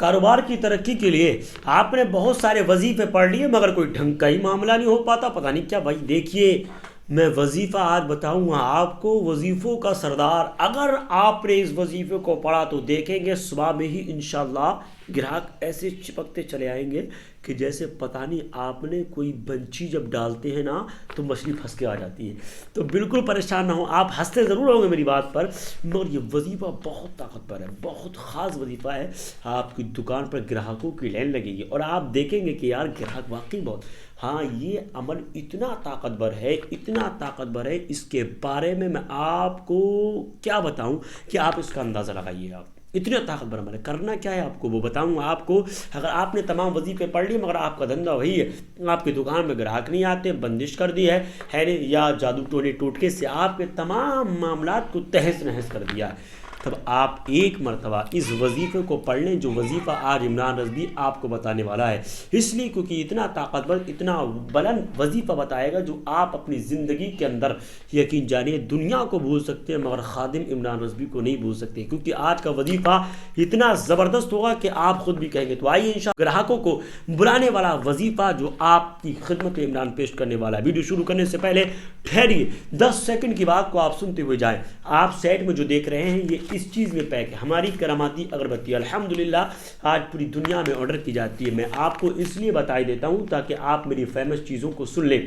کاروبار کی ترقی کے لیے آپ نے بہت سارے وظیفے پڑھ لیے مگر کوئی ڈھنگ کا ہی معاملہ نہیں ہو پاتا، پتہ نہیں کیا بھائی۔ دیکھیے میں وظیفہ آج بتاؤں گا آپ کو، وظیفوں کا سردار۔ اگر آپ نے اس وظیفے کو پڑھا تو دیکھیں گے صبح میں ہی انشاءاللہ گراہک ایسے چپکتے چلے آئیں گے کہ جیسے پتہ نہیں آپ نے کوئی بنچی جب ڈالتے ہیں نا تو مچھلی پھنس کے آ جاتی ہے۔ تو بالکل پریشان نہ ہوں، آپ ہنستے ضرور ہوں گے میری بات پر، مگر یہ وظیفہ بہت طاقتور ہے، بہت خاص وظیفہ ہے۔ آپ کی دکان پر گراہکوں کی لائن لگے گی اور آپ دیکھیں گے کہ یار گراہک واقعی بہت، ہاں یہ عمل اتنا طاقتور ہے، اتنا طاقتور ہے، اس کے بارے میں آپ کو کیا بتاؤں کہ آپ اس کا اندازہ لگائیے۔ آپ اتنا طاقتور عمل ہے، کرنا کیا ہے آپ کو وہ بتاؤں گا آپ کو۔ اگر آپ نے تمام وظیفے پڑھ لیے مگر آپ کا دھندا وہی ہے، آپ کی دکان میں گراہک نہیں آتے، بندش کر دی ہے یا جادو ٹونے ٹوٹکے سے آپ کے تمام معاملات کو تہس نہس کر دیا ہے، تب آپ ایک مرتبہ اس وظیفے کو پڑھ لیں جو وظیفہ آج عمران رضوی آپ کو بتانے والا ہے۔ اس لیے کیونکہ اتنا طاقتور، اتنا بلند وظیفہ بتائے گا جو آپ اپنی زندگی کے اندر یقین جانیے دنیا کو بھول سکتے ہیں مگر خادم عمران رضوی کو نہیں بھول سکتے، کیونکہ آج کا وظیفہ اتنا زبردست ہوگا کہ آپ خود بھی کہیں گے۔ تو آئیے انشاءاللہ گراہکوں کو بلانے والا وظیفہ جو آپ کی خدمت عمران پیش کرنے والا ہے۔ ویڈیو شروع کرنے سے پہلے ٹھہریے 10 سیکنڈ کی بات کو آپ سنتے ہوئے جائیں۔ آپ سیٹ میں جو دیکھ رہے ہیں یہ اس چیز میں پیک ہے، ہماری کراماتی اگربتی الحمدللہ آج پوری دنیا میں آرڈر کی جاتی ہے۔ میں آپ کو اس لیے بتائی دیتا ہوں تاکہ آپ میری فیمس چیزوں کو سن لیں۔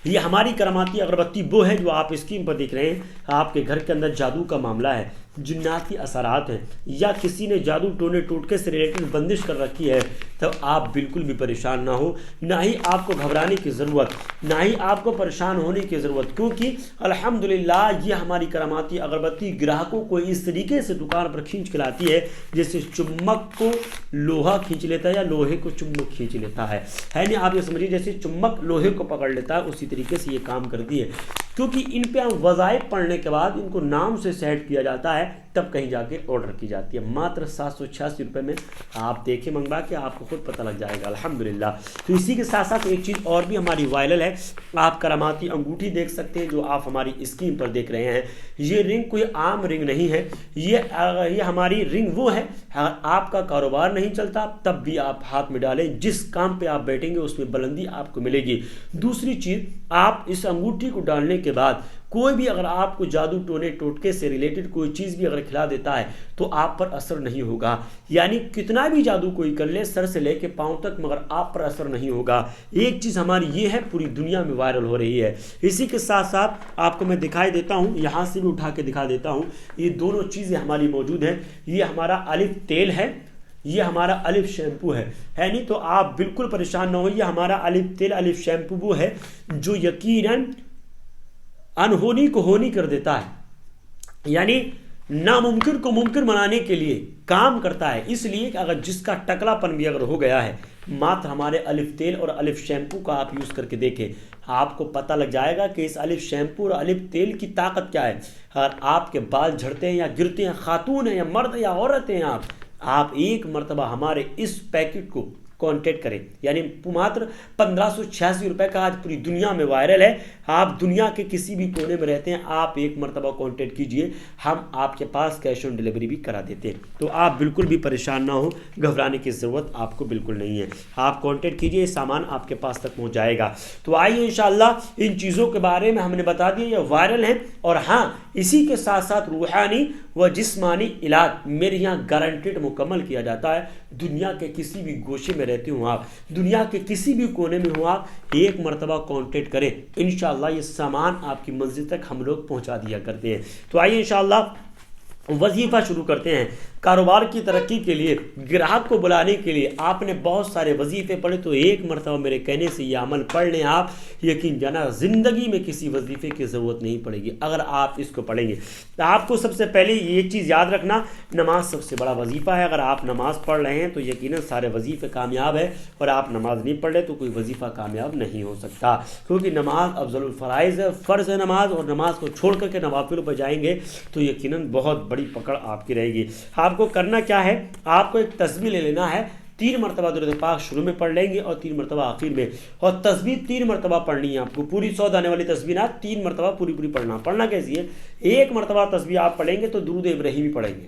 یہ ہماری کراماتی اگربتی وہ ہے جو آپ اسکرین پر دیکھ رہے ہیں۔ آپ کے گھر کے اندر جادو کا معاملہ ہے، جناتی اثرات ہیں یا کسی نے جادو ٹونے ٹوٹکے سے ریلیٹڈ بندش کر رکھی ہے، تب آپ بالکل بھی پریشان نہ ہو، نہ ہی آپ کو گھبرانے کی ضرورت، نہ ہی آپ کو پریشان ہونے کی ضرورت، کیونکہ الحمدللہ یہ ہماری کراماتی اگربتی گراہکوں کو اس طریقے سے دکان پر کھینچ کے لاتی ہے جیسے چمک کو لوہا کھینچ لیتا ہے یا لوہے کو چمک کھینچ لیتا ہے نہیں، آپ یہ سمجھیے جیسے چمک لوہے کو پکڑ لیتا ہے اسی طریقے سے یہ کام کرتی ہے، کیونکہ ان پہ ہم وظائف پڑھنے کے بعد ان کو نام سے سیٹ کیا جاتا ہے تب کہیں جا کے آرڈر کی جاتی ہے۔ ماتر 786 روپے میں آپ دیکھیں منگوا کے آپ کو خود پتہ لگ جائے گا الحمدللہ۔ تو اسی کے ساتھ ساتھ ایک چیز اور بھی ہماری وائرل ہے، آپ کراماتی انگوٹھی دیکھ سکتے ہیں جو آپ ہماری اسکرین پر دیکھ رہے ہیں۔ یہ رنگ کوئی عام رنگ نہیں ہے، یہ ہماری رنگ وہ ہے، اگر آپ کا کاروبار نہیں چلتا تب بھی آپ ہاتھ میں ڈالیں، جس کام پہ آپ بیٹھیں گے اس میں بلندی آپ کو ملے گی۔ دوسری چیز، آپ اس انگوٹھی کو ڈالنے کے بعد کوئی بھی اگر آپ کو جادو ٹونے ٹوٹکے سے ریلیٹڈ کوئی چیز بھی اگر کھلا دیتا ہے تو آپ پر اثر نہیں ہوگا، یعنی کتنا بھی جادو کوئی کر لے سر سے لے کے پاؤں تک مگر آپ پر اثر نہیں ہوگا۔ ایک چیز ہماری یہ ہے پوری دنیا میں وائرل ہو رہی ہے۔ اسی کے ساتھ ساتھ آپ کو میں دکھائی دیتا ہوں، یہاں سے بھی اٹھا کے دکھا دیتا ہوں، یہ دونوں چیزیں ہماری موجود ہیں۔ یہ ہمارا الف تیل ہے، یہ ہمارا الف شیمپو ہے نہیں، تو آپ بالکل پریشان نہ ہوئیے۔ ہمارا الف تیل الف شیمپو وہ ہے جو یقیناً انہونی کو ہونی کر دیتا ہے، یعنی ناممکن کو ممکن بنانے کے لیے کام کرتا ہے۔ اس لیے کہ اگر جس کا ٹکلا پن بھی اگر ہو گیا ہے، ماتر ہمارے الف تیل اور الف شیمپو کا آپ یوز کر کے دیکھیں، آپ کو پتہ لگ جائے گا کہ اس الف شیمپو اور الف تیل کی طاقت کیا ہے۔ اگر آپ کے بال جھڑتے ہیں یا گرتے ہیں، خاتون ہیں یا مرد یا عورت ہیں آپ ایک مرتبہ ہمارے اس پیکٹ کو کانٹیکٹ کریں، یعنی ماتر 1586 روپے کا آج پوری دنیا میں وائرل ہے۔ آپ دنیا کے کسی بھی کونے میں رہتے ہیں، آپ ایک مرتبہ کانٹیکٹ کیجئے، ہم آپ کے پاس کیش آن ڈیلیوری بھی کرا دیتے ہیں۔ تو آپ بالکل بھی پریشان نہ ہو، گھبرانے کی ضرورت آپ کو بالکل نہیں ہے، آپ کانٹیکٹ کیجئے، سامان آپ کے پاس تک پہنچ جائے گا۔ تو آئیے انشاءاللہ ان چیزوں کے بارے میں ہم نے بتا دیا، یہ وائرل ہیں، اور ہاں اسی کے ساتھ ساتھ روحانی و جسمانی علاج میرے یہاں گارنٹیڈ مکمل کیا جاتا ہے۔ دنیا کے کسی بھی گوشے میں رہتے ہوں آپ، دنیا کے کسی بھی کونے میں ہوں آپ، ایک مرتبہ کانٹیکٹ کریں، انشاءاللہ یہ سامان آپ کی منزل تک ہم لوگ پہنچا دیا کرتے ہیں۔ تو آئیے انشاءاللہ وظیفہ شروع کرتے ہیں۔ کاروبار کی ترقی کے لیے، گراہک کو بلانے کے لیے آپ نے بہت سارے وظیفے پڑھے، تو ایک مرتبہ میرے کہنے سے یہ عمل پڑھ لیں آپ، یقین جانا زندگی میں کسی وظیفے کی ضرورت نہیں پڑے گی اگر آپ اس کو پڑھیں گے۔ آپ کو سب سے پہلے یہ چیز یاد رکھنا، نماز سب سے بڑا وظیفہ ہے۔ اگر آپ نماز پڑھ رہے ہیں تو یقیناً سارے وظیفے کامیاب ہے، اور آپ نماز نہیں پڑھ رہے تو کوئی وظیفہ کامیاب نہیں ہو سکتا، کیونکہ نماز افضل الفرائض ہے، فرض ہے نماز، اور نماز کو چھوڑ کر کے نوافل پہ جائیں گے تو یقیناً بہت بڑی پکڑ آپ کی رہے گی۔ آپ کو کرنا کیا ہے، آپ کو ایک تسبیح لے لینا ہے، 3 مرتبہ درود پاک شروع میں پڑھ لیں گے اور 3 مرتبہ آخر میں، اور تسبیح 3 مرتبہ پڑھنی ہے آپ کو، پوری 100 دانے والی تسبیح نہ، 3 مرتبہ پوری پڑھنا۔ پڑھنا کیسی ہے، ایک مرتبہ تسبیح آپ پڑھیں گے تو درود ابراہیمی پڑھیں گے،